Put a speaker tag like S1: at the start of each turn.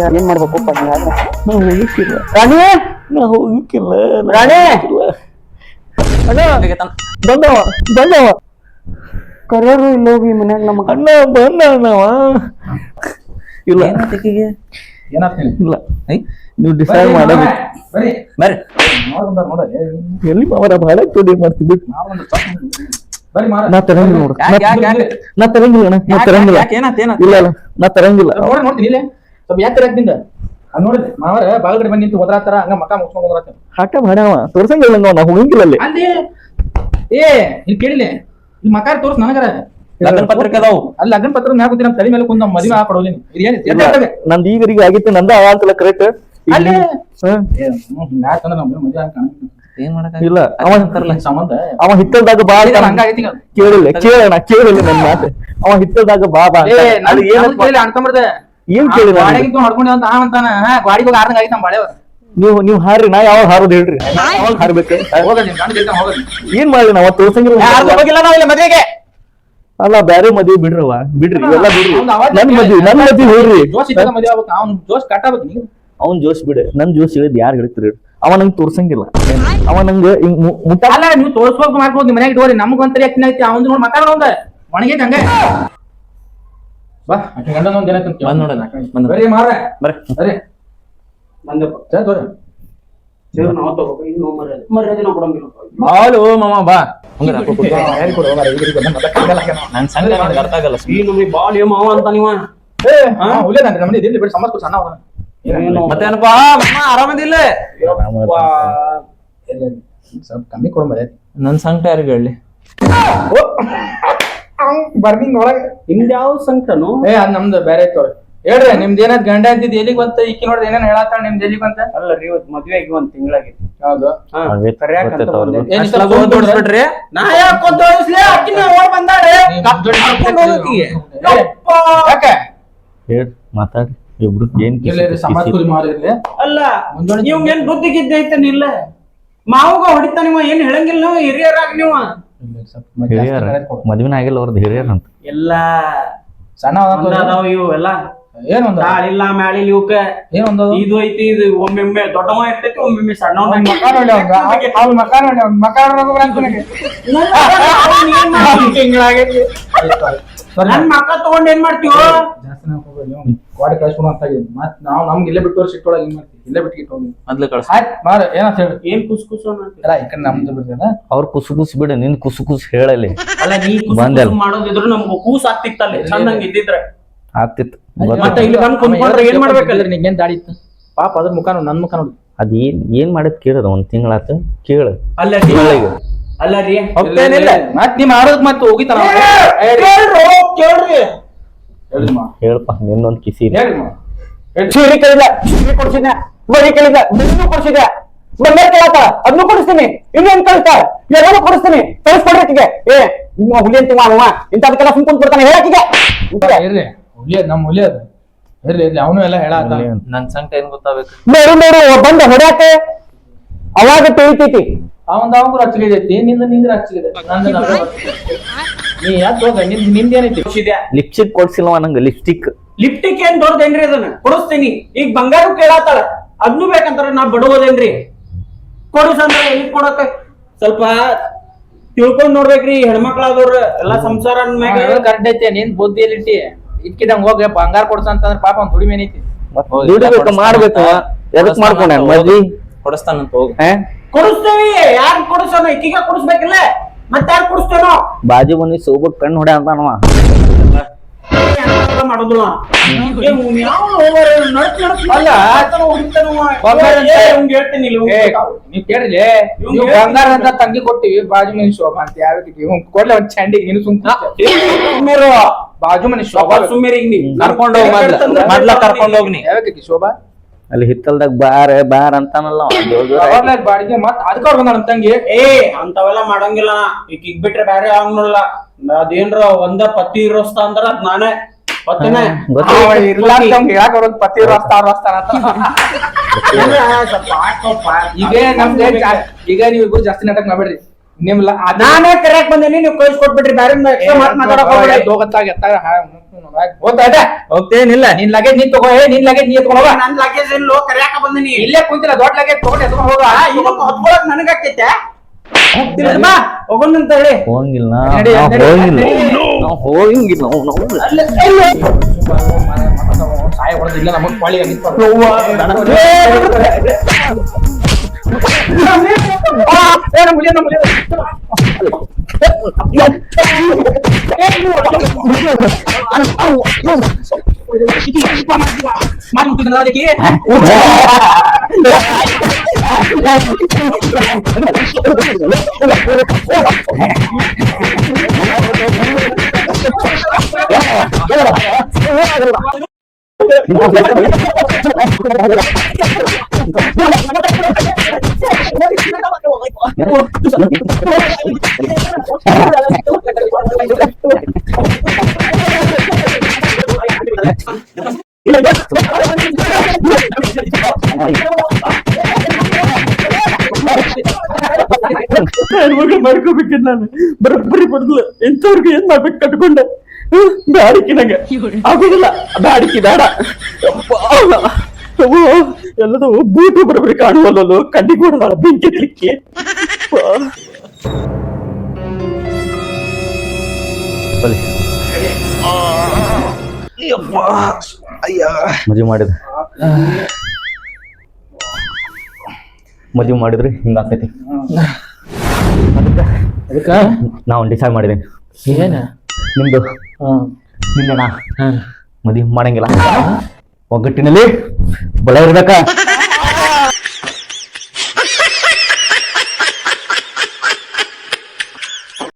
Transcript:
S1: ಏನ್ ಮಾಡ್ಬೇಕು ರಾಣಿ ನಾ ಹೋಗಿಕ್ಕಿಲ್ಲ ರಾಣಿ ಬಂದವ ಕರೆಯರು ಇಲ್ಲ ಹೋಗಿ ಮನ್ಯಾಗ ನಮ್ಮ ಅಣ್ಣ ಬಂದವ ಇಲ್ಲ ಇಲ್ಲ ನೀವು ಡಿಸೈಡ್ ಮಾಡಬೇಕು ಎಲ್ಲಿ ಅವರ ಬಹಳ ಚೋಡಿ ಮಾಡ್ತಿದ್ವಿ ನಾ ತರಂಗಿಲ್ಲ ನೋಡ ನಾ ತರಂಗಿಲ್ಲ ಇಲ್ಲ ನಾ ತರಂಗಿಲ್ಲ
S2: ಸ್ವಲ್ಪ ಯಾಕೆ ತಿಂದ ನೋಡಿದ್ರಿ ಮಾವರ ಬಾಗಡೆ ಬಂದು ನಿಂತು ಹೋದ್ರಾತರ ಹಂಗ ಮಕ್ಕ ಮುಚ್ಕೊಂಡ್
S1: ಹಾಕ ಮಾಡ್ಯಾವ ತೋರ್ಸಂಗಿಲ್ಲ ನಾ ಹೋಗಿಲ್ಲ ಅಲ್ಲಿ
S2: ಅಲ್ಲಿ ಇಲ್ಲಿ ಕೇಳಿಲ್ಲ ಇಲ್ಲಿ ಮಕಾರ ತೋರ್ಸ್ ನನಗರ
S3: ಲಗ್ನ ಪತ್ರಿಕೆ ಅದಾವು
S2: ಅಲ್ಲಿ ಲಗ್ನ ಪತ್ರ ಮ್ಯಾಗ ಕೂತಿ ನಮ್ಮ ತಲೆ ಮೇಲೆ ಕುಂದ ಮದುವೆ ಹಾಕೊಡೋಲಿ
S1: ನಂದು ಈಗರಿಗೆ ಆಗಿತ್ತು ನಂದ ಅವಾಂತಲ್ಲ ಕರೆಕ್ಟ್
S2: ಅಲ್ಲಿ ಯಾಕಂದ್ರೆ ನಮ್ಮ ಮದುವೆ ಹಾಕ
S3: ಏನ್ ಮಾಡಕ
S1: ಇಲ್ಲ
S2: ಸಂಬಂಧ
S1: ಅವ ಹಿತ್ತಲ್ದಾಗ ಬಾ
S2: ಹಂಗಾಗೈತಿ
S1: ಕೇಳಿಲ್ಲ ನನ್ ಮಾತು ಅವ ಹಿತ್ತಲ್ದಾಗ ಬಾ
S2: ಅನ್ಕೊಂಡ್ಬಿಡ್ದೆ
S1: ಏನ್ ಕೇಳಿ
S2: ಗಾಡಿಗಿಂತ ಹೊಡ್ಕೊಂಡಿ ಅಂತ ಅಂತಾನ ಗಾಡಿಗೆ ಹೋಗಿ ಆರ್ದಂಗ ಆಗೈತಿ ನಮ್ಮ ಬಾಳೆ
S1: ನೀವು ಹಾರ್ರಿ ನಾ ಯಾವಾಗ ಹಾರೋದು ಹೇಳ್ರಿ ಯಾವಾಗ ಹಾರ್ಬೇಕು ಏನ್ ಮಾಡ್ಲಿ ನಾವ್ ತೋರ್ಸಂಗಿಲ್ಲ
S3: ಮದ್ವೆಗೆ
S1: ಅಲ್ಲ ಬ್ಯಾರೆ ಮದ್ವಿ ಬಿಡ್ರವ ಬಿಡ್ರಿ ಎಲ್ಲ ಬಿಡ್ರಿ ನನ್ ಮದ್ವಿ ಹೇಳ್ರಿ
S2: ಜೋಶ್ ಇದ್ದಾಗ ಮದುವೆ ಆಗ್ಬೇಕು ಅವ್ನು ಜೋಶ್ ಕಟ್ಟಾಬೇಕು ನೀವು
S1: ಅವ್ನ್ ಜೋಶ್ ಬಿಡ ನನ್ ಜೋಶ್ ಹೇಳಿದ್ ಯಾರು ಹೇಳ್ತೀರಿ ಅವ ನಂಗೆ ತೋರ್ಸಂಗಿಲ್ಲ ಅವ ನಂಗೆ
S2: ಅಲ್ಲ ನೀವು ತೋರ್ಸ್ಬೇಕು ಮಾಡ್ಬೋದು ಮನ್ಯಾಗ ಇಟ್ಕೋರಿ ನಮ್ಗ ಒಂಥರ ಯಾಕೆ ಐತಿ ಅವ್ನ್ ನೋಡಿ ಮಕ್ಕ ಒಂದ ಒಣಗೈತಿ ಹಂಗ ಬಾ ಗಂಡನ ಒಂದ್ ದಿನ
S3: ಬಂದ್ ನೋಡೋಣ
S2: ಬರ್ರಿ ಮಾರ
S3: ಬರ್ರಿ
S2: ಬಂದಪ್ಪ ತೋರ
S3: ಹಾಲು ಮಾಮ ಬಾ
S2: ನನ್
S3: ಸಂಘ ಅರ್ಥ ಆಗಲ್ಲ
S2: ಬಾಲ್ ಮಾವ ಅಂತ ನೀವ ನಮ್ದು ಇರ್ಲಿ ಬಿಡಿ ಸಮಸ್ಯೆ ಸಣ್ಣ
S3: ಮತ್ತೇನಪ್ಪಾ ಮಾಮ ಆರಾಮದಿಲ್ಲ
S2: ಸ್ವಲ್ಪ ಕಮ್ಮಿ ಕೊಡ
S3: ನನ್ ಸಂಕಟ ಯಾರಿಗೆ ಹೇಳಿ
S2: ಬರ್ದಿಂಗ್ ಒಳಗೆ
S1: ನಿಮ್ದು ಯಾವ ಸಂಕಟನು
S2: ಅದ್ ನಮ್ದು ಬೇರೆ ಐತವ್ರಿ ಹೇಳ್ರಿ ನಿಮ್ದು ಏನಾದ್ ಗಂಡ ಅಂತಿದ್ ಎಲ್ಲಿಗ್ ಬಂತ ಈಕಿ ನೋಡ್ರಿ ಏನೇನ್ ಹೇಳತ್ತಾಳ ನಿಮ್ದು ಎಲ್ಲಿಗ್ ಬಂತ
S1: ಅಲ್ಲ ರೀ ಇವತ್ತು ಮದ್ವೆ ಆಗಿ ಒಂದ್ ತಿಂಗಳಾಗಿತ್ತು
S2: ಹೌದು
S3: ತೋರಿಸ್ಬಿಟ್ರಿ
S1: ನಾ ಯಾಕೆ ತೋರಿಸ್ಲಿ ಅಕ್ಕಿನ ಓಡ್ ಬಂದಾಳೆ
S2: ಯಾಕೆ
S1: ಹೇಳ್ ಮಾತಾಡಿ ಇಬ್ರು ಏನ್
S2: ಸಮಾಜ ಮಾಡಿರ್ಲಿ
S1: ಅಲ್ಲ ಇವಂಗ ಏನ್ ಬುದ್ಧಿಗಿದ್ದ ಐತನಿಲ್ಲ ಮಾವುಗ ಹೊಡಿತಾ ನೀವ ಏನ್ ಹೇಳಂಗಿಲ್ಲ ನೀವು ಹಿರಿಯರಾಗ ನೀವು
S3: ಹಿರಿಯರ ಮದ್ವಿನ ಆಗಿಲ್ಲ ಅವ್ರದ್ದು ಹಿರಿಯರ್ ಅಂತ
S1: ಎಲ್ಲಾ
S2: ಸಣ್ಣ
S1: ಅದಾವ ಇವು ಎಲ್ಲ
S2: ಏನೊಂದು
S1: ತಾಳಿಲ್ಲ ಮ್ಯಾಳಿಲ್ಲ ಇವಕ್ಕ
S2: ಏನೊಂದು
S1: ಇದು ಐತಿ ಇದು ಒಮ್ಮೊಮ್ಮೆ ದೊಡ್ಡವ ಇರ್ತೈತಿ ಒಮ್ಮೊಮ್ಮೆ ಸಣ್ಣವ ತಿಂಗಳಾಗೈತಿ ನನ್ ಮಕ್ಕ ತಗೊಂಡ್ ಏನ್ ಮಾಡ್ತೀವೋ
S2: ಗಾಡಿ ಕಳ್ಸ್ಕೊಡು ಅಂತ ಮತ್ ನಾವ್ ನಮ್ಗೆ ಇಲ್ಲೇ ಬಿಟ್ಟು ಸಿಟ್ಟೊಳಗೆ ಏನ್ ಮಾಡ್ತೀವಿ ಇಲ್ಲೇ ಬಿಟ್ಟು ಹೋಗಿ
S3: ಮೊದ್ಲು ಕಳ್ಸ
S2: ಮಾರ ಏನಂತ ಹೇಳಿ
S1: ಏನ್ ಕುಸ್ ಕುಸು
S2: ಅಲ್ಲ ಈ ಕಡೆ ನಮ್ದು ಬಿಡ್ತೇನ
S3: ಅವ್ರ ಕುಸು ಕುಸ್ ಬಿಡ ನಿನ್ ಕುಸು ಕುಸ್ ಹೇಳಲಿ
S1: ಅಲ್ಲ ನೀ ಕುಸು ಮಾಡೋದಿದ್ರು ನಮ್ಗೆ ಕೂಸ್ ಆಗ್ತಿತ್ತಲ್ಲ ಚಂದಂಗ ಇದ್ದಿದ್ರೆ
S3: ಆಗ್ತಿತ್ತು
S1: ಮತ್ತೆ ಇಲ್ಲಿ ಬಂದ್ ಕುಂತ್ಕೊಂಡ್ರೆ ಏನ್ ಮಾಡ್ಬೇಕಲ್ರಿ
S2: ನಿಂಗೇನ್ ದಾಡಿ ಇತ್ತು ಪಾಪ ಅದ್ರ ಮುಖ ನೋಡಿ ನನ್ ಮುಖ ನೋಡಿ
S3: ಅದ್ ಏನ್ ಮಾಡದ್ ಕೇಳದ ಒಂದ್ ತಿಂಗಳಾತ ಕೇಳ
S1: ಅಲ್ಲ ರೀ
S2: ಹೋಗ್ತೇನಿಲ್ಲ ಮತ್ ನಿಮ್ ಆಡೋದ್ ಮತ್ತೆ ಹೋಗಿತಾನ
S1: ಕೇಳ್ರಿ
S3: ಹೇಳಪ್ಪ ನಿನ್ನೊಂದ್ ಕಿಸಿ
S1: ಸೀರೆ ಕೇಳಿಲ್ಲ ಸೀರೆ ಕೊಡ್ಸಿದ್ನ ಬರೀ ಕೇಳಿಲ್ಲ ಬೆನ್ನು ಕೊಡ್ಸಿದ್ದೆ ಬಂದೇ ಕೇಳತ್ತ ಅದನ್ನು ಕೊಡಿಸ್ತೀನಿ ಇನ್ನೇನ್ ಕಳಿಸ್ತಾರ ಎಲ್ಲರೂ ಕೊಡಿಸ್ತೀನಿ ಕಳಿಸ್ಕೊಡ್ರಿ ಆಕಿಗೆ ಏ ನಿಮ್ಮ ಹುಲಿ ಅಂತ ಮಾವ ಇಂಥದಕ್ಕೆಲ್ಲ ಸುಮ್ಕೊಂಡ್ ಕೊಡ್ತಾನೆ ಹೇಳಕ್ಕಿಗೆ
S2: ಇರ್ರಿ ಹುಲಿ ನಮ್ ಹುಲಿ ಅದು ಇರ್ಲಿ ಇರ್ಲಿ ಅವನು ಎಲ್ಲ ಹೇಳತ್ತ
S3: ನನ್ ಸಂಕಟ ಏನ್ ಗೊತ್ತಾಗ್ಬೇಕು
S1: ನೋಡು ಬಂದ ಹೊಡ್ಯಾಕೆ ಅವಾಗ ತಿಳಿತೈತಿ
S2: ಅವಂಗ ರಚ್ಚಿಗೈತಿ ನಿಂದ ರಚ್ಚಿಗಿದೆ ನೀ ಯಾಕೆ ಹೋಗ ನಿಂದೇನೈತಿ
S3: ಲಿಪ್ಸ್ಟಿಕ್ ಕೊಡ್ಸಿಲ್ವ ನಂಗೆ
S1: ಲಿಪ್ಟಿಕ್ ಏನ್ ದೊಡ್ಡದೇನ್ರಿ ಅದನ್ನ ಕೊಡಿಸ್ತೀನಿ ಈಗ ಬಂಗಾರ ಕೇಳತ್ತಾಳ ಅದ್ನು ಬೇಕಂತಾರ ನಾ ಬಿಡುವುದೇನ್ರಿ ಕೊಡಿಸಂದ್ರ ಎಲ್ಲಿ ಕೊಡಕ ಸ್ವಲ್ಪ ತಿಳ್ಕೊಂಡ್ ನೋಡ್ಬೇಕ್ರಿ ಹೆಣ್ಮಕ್ಳಾದವ್ರ ಎಲ್ಲಾ ಸಂಸಾರ ಮ್ಯಾಗ
S2: ಕರೆಕ್ಟ್ ಐತಿ ನಿನ್ ಬುದ್ಧಿ ಎಲ್ಲಿಟ್ಟಿ ಇಟ್ಕಿದಂಗ ಹೋಗ ಬಂಗಾರ ಕೊಡ್ಸಂತಂದ್ರ ಪಾಪ ಅವ್ನ ದುಡಿಮೆ ಏನೈತಿ
S1: ಮಾಡ್ಬೇಕು ಎದಕ್ ಮಾಡ್ಕೊಂಡ ಮದ್ವಿ
S3: ಕೊಡಿಸ್ತಾನಂತ ಹೋಗ
S1: ಕೊಡಿಸ್ತೇವಿ ಯಾರು ಕೊಡಿಸೋಣ ಈಗೀಗ ಕೊಡಿಸ್ಬೇಕಿಲ್ಲ ಮತ್ತೆ ಯಾರು ಕೊಡಿಸ್ತೇನೋ
S3: ಬಾಜು ಮನಿ ಸೋಬಕ್ ಕಣ್ಣು ಹೊಡೆ ಅಂತಾನವ
S1: ಮಾಡುದಿಲ್ಲ ಹೇಳ್ತೀನಿ
S2: ನೀವ್ ಕೇಳಿಲ್ಲ ನೀವು ಬಂಗಾರ ಅಂತ ತಂಗಿ ಕೊಟ್ಟಿವಿ ಬಾಜು ಮನಿ ಶೋಭಾ ಅಂತ ಯಾವ ಕೊಡ್ಲೆ ಒಂದ್ ಚಂಡಿಗೆ ನೀನು ಸುಮ್ಮನೆ ಬಾಜು ಮನಿ ಶೋಭಾ
S1: ಸುಮ್ಮಿರಿಗೆ
S3: ಕರ್ಕೊಂಡು ಹೋಗ್ ಕರ್ಕೊಂಡು ಹೋಗ್ನಿ
S2: ಯಾವಕ್ಕೆ ಶೋಭಾ
S3: ಅಲ್ಲಿ ಹಿತ್ತಲ್ದಾಗ ಬಾರ್ ಅಂತಾನಲ್ಲ
S2: ಬಾಡಿಗೆ ಮತ್ ಅದಕ್ಕ ಅವ್ರ ಬಂದ ತಂಗಿ
S1: ಅಂತವೆಲ್ಲ ಮಾಡಂಗಿಲ್ಲ ಈಗ ಬಿಟ್ರೆ ಬ್ಯಾರೆ ಆಗಲ್ಲ ಅದೇನ್ರ ಒಂದ ಪತಿ ಇರೋಸ್ತ ಅಂದ್ರ ಅದ್ ನಾನೇ ಪತಿನೇ
S2: ಪತಿ ಈಗ ನಮ್ಗೆ ಈಗ ನೀವ್ ಇಬ್ರು ಜಾಸ್ತಿ ನಾಟಕ ಮಾಡ್ಬೇಡ್ರಿ ನಿಮ್ಲ
S1: ನಾನೇ ಕರೆಯಾಕ್ ಬಂದೇನಿ ನೀವು ಕಳ್ಸಿಕೊಟ್ಬಿಟ್ರಿ ಬ್ಯಾರೆ ಮಾತಾಡಕ್ ಹೋಗ್ಬೇಡಿ.
S3: ಹೋಗ್ತೇನಿಲ್ಲ
S2: ನಿನ್ ಲಗೇಜ್ ನೀನ್ ತಗೋ ನಿನ್ ಲಗೇಜ್ ನೀ ಎತ್ಕೊಂಡ್ ಹೋಗ
S1: ನನ್ ಲಗೇಜ್ ಎಲ್ಲೋ ಕರೆಯಾಕ ಬಂದೇನಿ.
S2: ಇಲ್ಲೇ ಕುಂತಿಲ್ಲ ದೊಡ್ಡ ಲಗೇಜ್ ತಗೊಂಡು ಎತ್ಕೊಂಡ್ ಹೋಗ
S1: ಹೊತ್ಕೊಳಕ್ ನನಗಾಕೈತೆ ಹೋಗ್ತಿಲ್ಲ ಹೋಗೋಣಂತ ಹೇಳಿ.
S3: ಹೋಗಂಗಿಲ್ಲ
S2: ನಡಿ, ನಡಿ,
S3: ಹೋಗಂಗಿಲ್ಲ
S2: ನಡಿ.
S3: ನಾವು ಹೋಗಂಗಿಲ್ಲ
S2: ಸಾಯ ಹೊಡೆದಿಲ್ಲ ನಮಗ್ ಪಾಳಿ
S1: ಮಾಡ್ಕೋಬೇಕಿದ್ ನಾನು ಬರೋಬ್ಬರಿ ಬದಲು ಎಂತವ್ರಿಗೆ ಏನ್ ಮಾಡ್ಬೇಕು ಕಟ್ಕೊಂಡೆ ಬ್ಯಾಡಿಕೆ ನಂಗೆ ಆಗುದಿಲ್ಲ ಬ್ಯಾಡಿಕೆ ಬೇಡ ಎಲ್ಲದು ಬೂಟು ಬರೋಬ್ಬರಿ ಕಾಣುವಲ್ಲೋ ಕಣ್ಣಿಗೆ ಕೊಡೋದಲ್ಲ ಬೆಂಕಿ ತಿಲಿಕ್ಕೆ
S3: ಮದುವೆ ಮಾಡಿದ್ರಿ ಹಿಂಗಾಗ್ತೈತಿ
S2: ಅದಕ್ಕ
S3: ನಾವು ಡಿಸೈಡ್ ಮಾಡಿದ್ದೀನಿ
S2: ಏನ
S3: ನಿಮ್ದು ನಿಂದಣ್ಣ ಮದುವೆ ಮಾಡಂಗಿಲ್ಲ ಒಗ್ಗಟ್ಟಿನಲ್ಲಿ ಬಲ ಇರ್ಬೇಕ